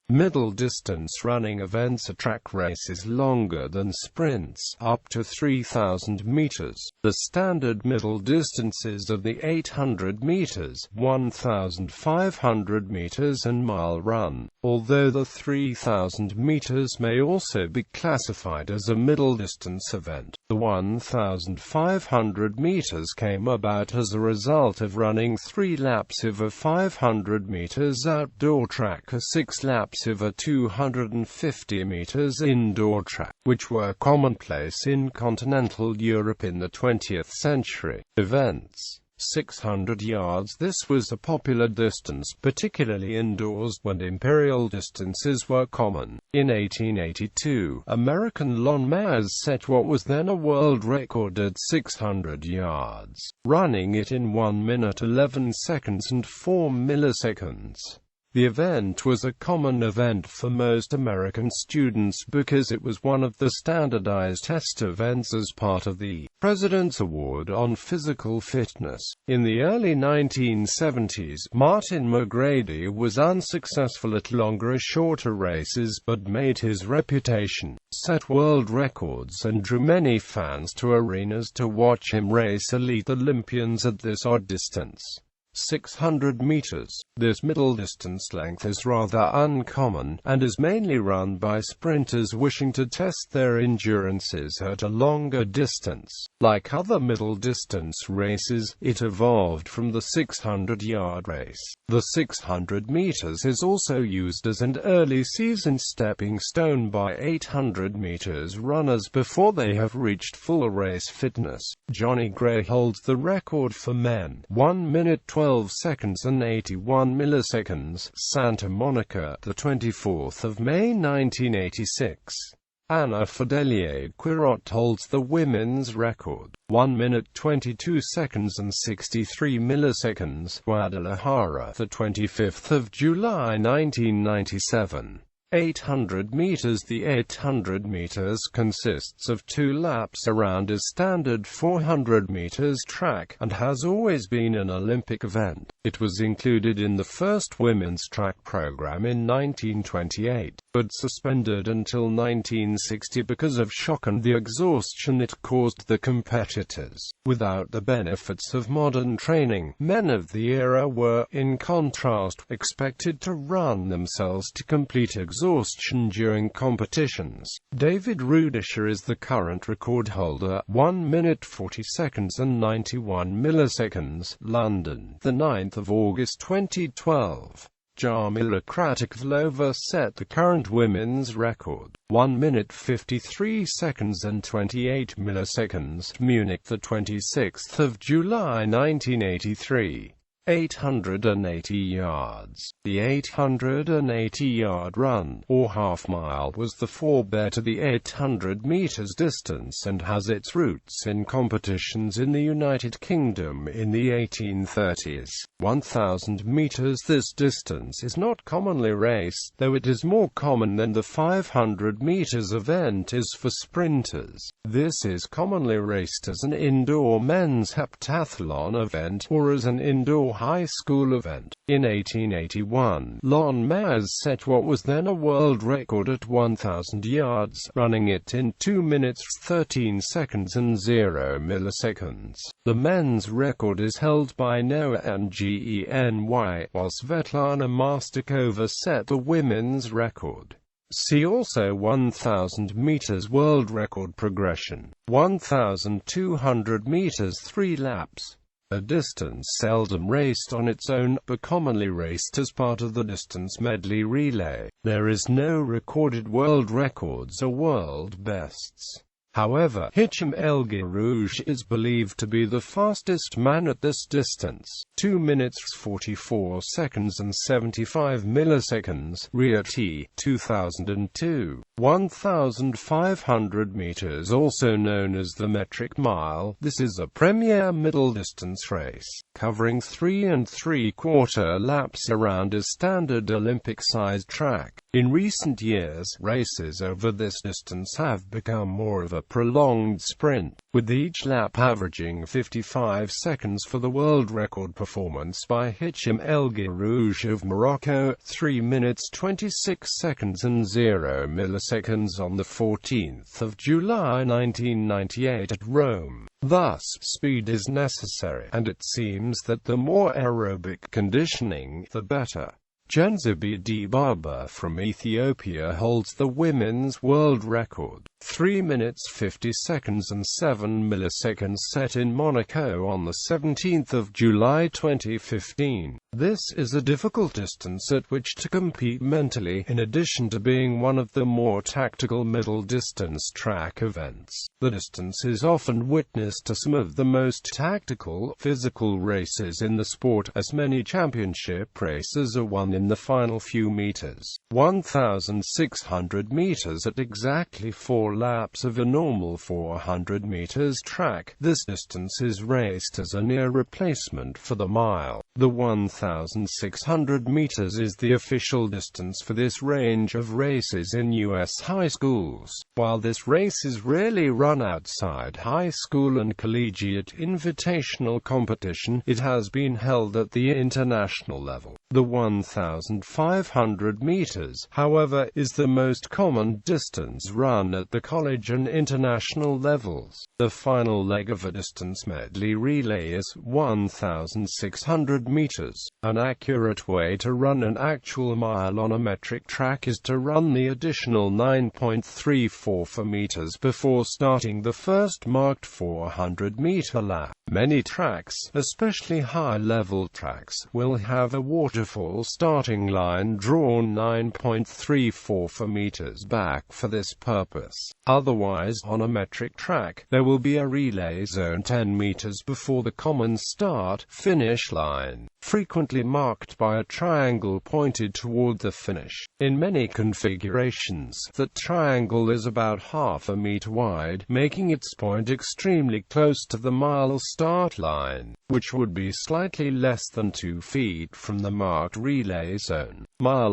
Middle distance running events are track races longer than sprints, up to 3,000 meters. The standard middle distances are the 800 meters, 1,500 meters and mile run, although the 3,000 meters may also be classified as a middle distance event. The 1,500 meters came about as a result of running 3 laps of a 500 meters outdoor track or 6 laps of a 250 meters indoor track, which were commonplace in continental Europe in the 20th century. Events 600 yards. This was a popular distance, particularly indoors, when imperial distances were common. In 1882, American lawn mayors set what was then a world record at 600 yards, running it in 1 minute 11 seconds and 4 milliseconds. The event was a common event for most American students because it was one of the standardized test events as part of the President's Award on Physical Fitness. In the early 1970s, Martin McGrady was unsuccessful at longer, shorter races but made his reputation, set world records and drew many fans to arenas to watch him race elite Olympians at this odd distance. 600 meters. This middle distance length is rather uncommon, and is mainly run by sprinters wishing to test their endurances at a longer distance. Like other middle distance races, it evolved from the 600-yard race. The 600 meters is also used as an early season stepping stone by 800 meters runners before they have reached full race fitness. Johnny Gray holds the record for men, 1 minute 12 seconds and 81 milliseconds, Santa Monica, the 24th of May 1986. Anna Fidelier-Quirot holds the women's record, 1 minute 22 seconds and 63 milliseconds, Guadalajara, the 25th of July 1997. 800 meters. The 800 meters consists of 2 laps around a standard 400 meters track, and has always been an Olympic event. It was included in the first women's track program in 1928, but suspended until 1960 because of shock and the exhaustion it caused the competitors. Without the benefits of modern training, men of the era were, in contrast, expected to run themselves to complete exhaustion during competitions. David Rudisha is the current record holder, 1 minute 40 seconds and 91 milliseconds, London, the 9th of August 2012. Jarmila Kratikovlova set the current women's record, 1 minute 53 seconds and 28 milliseconds, Munich, the 26th of July 1983. 880 yards. The 880-yard run, or half-mile, was the forebear to the 800 meters distance and has its roots in competitions in the United Kingdom in the 1830s. 1,000 meters. This distance is not commonly raced, though it is more common than the 500 meters event is for sprinters. This is commonly raced as an indoor men's heptathlon event, or as an indoor high school event. In 1881, lawn mayors set what was then a world record at 1,000 yards, running it in 2 minutes 13 seconds and 0 milliseconds. The men's record is held by Noah and Geny, while Svetlana Mastakova set the women's record. See also 1,000 meters world record progression. 1,200 meters 3 laps. A distance seldom raced on its own, but commonly raced as part of the distance medley relay. There is no recorded world records or world bests. However, Hicham El Guerrouj is believed to be the fastest man at this distance, 2 minutes 44 seconds and 75 milliseconds, Rieti, 2002. 1,500 meters, also known as the metric mile. This is a premier middle distance race, covering 3 3/4 laps around a standard Olympic-sized track. In recent years, races over this distance have become more of a prolonged sprint, with each lap averaging 55 seconds for the world record performance by Hicham El Guerrouj of Morocco, 3 minutes 26 seconds and 0 milliseconds on the 14th of July 1998 at Rome. Thus, speed is necessary, and it seems that the more aerobic conditioning, the better. Genzibe Dibaba from Ethiopia holds the women's world record, 3 minutes 50 seconds and 7 milliseconds, set in Monaco on the 17th of July 2015. This is a difficult distance at which to compete mentally, in addition to being one of the more tactical middle-distance track events. The distance is often witness to some of the most tactical, physical races in the sport, as many championship races are won in the final few meters. 1,600 meters at exactly 4 laps of a normal 400 meters track. This distance is raced as a near replacement for the mile. The 1,600 meters is the official distance for this range of races in U.S. high schools. While this race is rarely run outside high school and collegiate invitational competition, it has been held at the international level. The 1,500 meters, however, is the most common distance run at the college and international levels. The final leg of a distance medley relay is 1,600 meters. An accurate way to run an actual mile on a metric track is to run the additional 9.34 meters before starting the first marked 400-meter lap. Many tracks, especially high-level tracks, will have a waterfall starting line drawn 9.34 meters back for this purpose. Otherwise, on a metric track, there will be a relay zone 10 meters before the common start-finish line, frequently marked by a triangle pointed toward the finish. In many configurations, that triangle is about half a meter wide, making its point extremely close to the mile start line, which would be slightly less than 2 feet from the marked relay zone.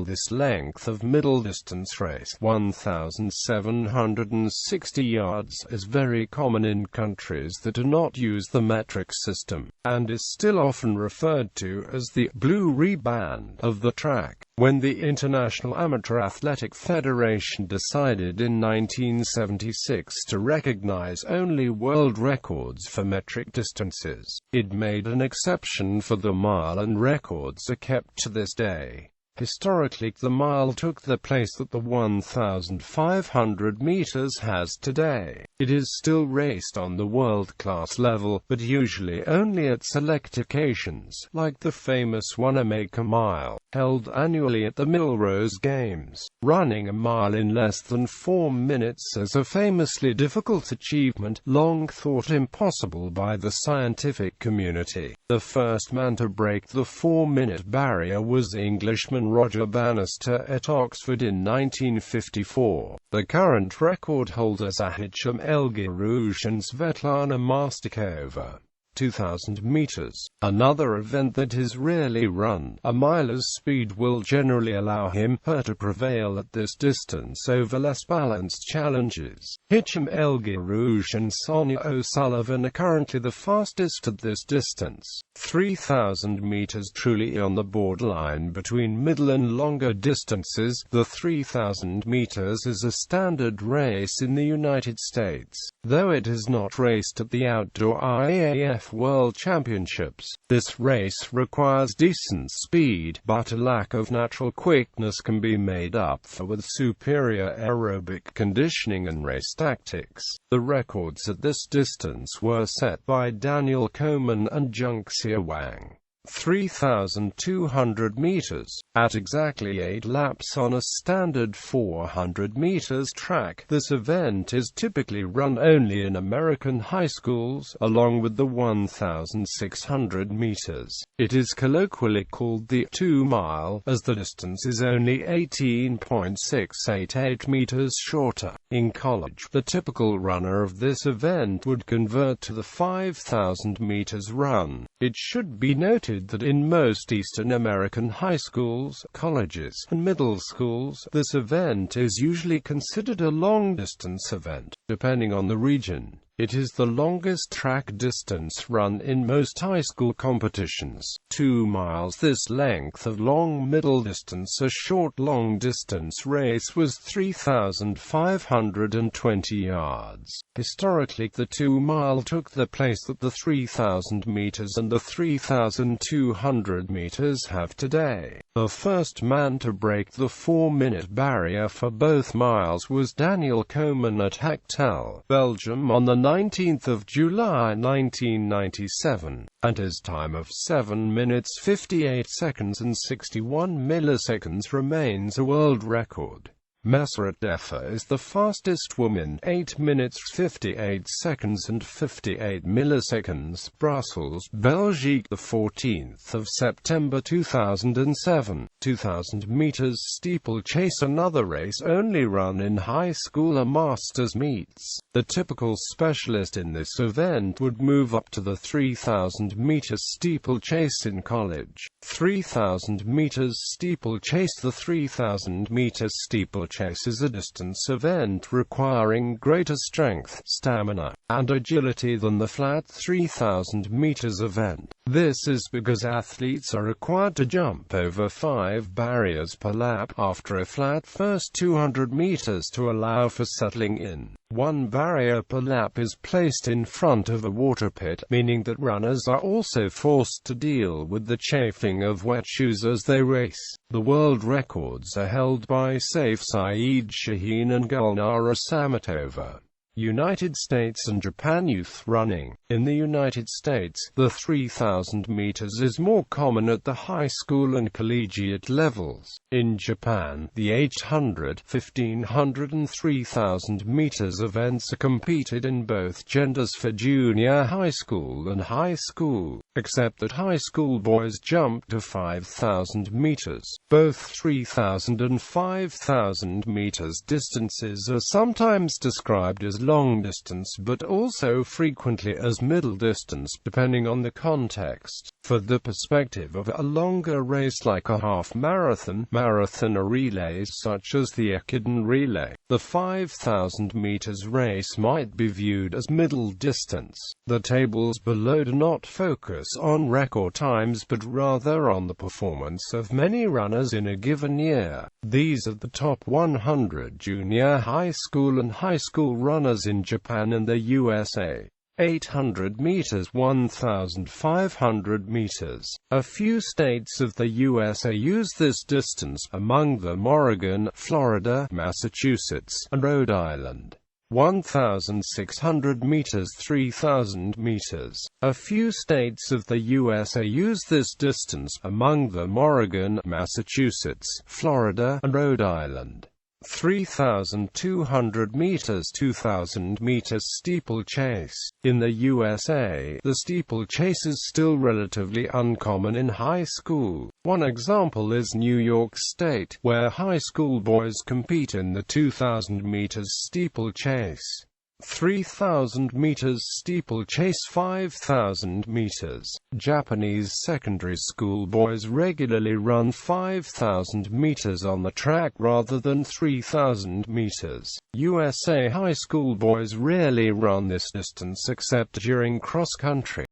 This length of middle distance race, 1,760 yards, is very common in countries that do not use the metric system, and is still often referred to as the blue riband of the track. When the International Amateur Athletic Federation decided in 1976 to recognize only world records for metric distances, it made an exception for the mile, and records are kept to this day. Historically, the mile took the place that the 1,500 meters has today. It is still raced on the world-class level, but usually only at select occasions, like the famous Wanamaker Mile, held annually at the Millrose Games. Running a mile in less than 4 minutes is a famously difficult achievement, long thought impossible by the scientific community. The first man to break the 4-minute barrier was Englishman Roger Bannister at Oxford in 1954. The current record holders are Hicham El Guerrouj and Svetlana Mastikova. 2,000 meters. Another event that is rarely run. A miler's speed will generally allow him/her to prevail at this distance over less balanced challenges. Hicham El Guerrouj and Sonia O'Sullivan are currently the fastest at this distance. 3,000 meters, truly on the borderline between middle and longer distances. The 3,000 meters is a standard race in the United States, though it is not raced at the outdoor IAAF World Championships. This race requires decent speed, but a lack of natural quickness can be made up for with superior aerobic conditioning and race tactics. The records at this distance were set by Daniel Komen and Jungxia Wang. 3,200 meters. At exactly 8 laps on a standard 400 meters track, this event is typically run only in American high schools, along with the 1,600 meters. It is colloquially called the 2-mile, as the distance is only 18.688 meters shorter. In college, the typical runner of this event would convert to the 5,000 meters run, It should be noted that in most Eastern American high schools, colleges, and middle schools, this event is usually considered a long-distance event. Depending on the region, it is the longest track distance run in most high school competitions, 2 miles. This length of long middle distance. A short long distance race was 3,520 yards. Historically, the 2-mile took the place that the 3,000 meters and the 3,200 meters have today. The first man to break the 4-minute barrier for both miles was Daniel Komen at Hechtel, Belgium, on the 19th of July 1997, and his time of 7 minutes 58 seconds and 61 milliseconds remains a world record. Metres.The is the fastest woman, 8 minutes 58 seconds and 58 milliseconds. Brussels, Belgique, the 14th of September 2007. 2,000 meters steeplechase. Another race only run in high school, a masters meets. The typical specialist in this event would move up to the 3,000 meter steeplechase in college. 3,000 meters steeplechase. The 3,000 meter steeplechase is a distance event requiring greater strength, stamina, and agility than the flat 3,000 meters event. This is because athletes are required to jump over 5 barriers per lap after a flat first 200 meters to allow for settling in. 1 barrier per lap is placed in front of a water pit, meaning that runners are also forced to deal with the chafing of wet shoes as they race. The world records are held by Saif Saeed Shaheen and Gulnara Samatova. United States and Japan youth running. In the United States, the 3,000 meters is more common at the high school and collegiate levels. In Japan, the 800, 1,500 and 3,000 meters events are competed in both genders for junior high school and high school, except that high school boys jump to 5,000 meters. Both 3,000 and 5,000 meters distances are sometimes described as long distance but also frequently as middle distance, depending on the context. For the perspective of a longer race like a half marathon, marathon or relays such as the Ekiden relay, the 5,000 meters race might be viewed as middle distance. The tables below do not focus on record times but rather on the performance of many runners in a given year. These are the top 100 junior high school and high school runners in Japan and the USA. 800 meters, 1,500 meters. A few states of the USA use this distance, among them Oregon, Florida, Massachusetts, and Rhode Island. 1,600 meters, 3,000 meters. A few states of the USA use this distance, among them Oregon, Massachusetts, Florida, and Rhode Island. 3,200 meters, 2,000 meters steeplechase. In the USA, the steeplechase is still relatively uncommon in high school. One example is New York State, where high school boys compete in the 2,000 meters steeplechase. 3,000 meters steeplechase, 5,000 meters. Japanese secondary school boys regularly run 5,000 meters on the track rather than 3,000 meters. USA high school boys rarely run this distance except during cross-country.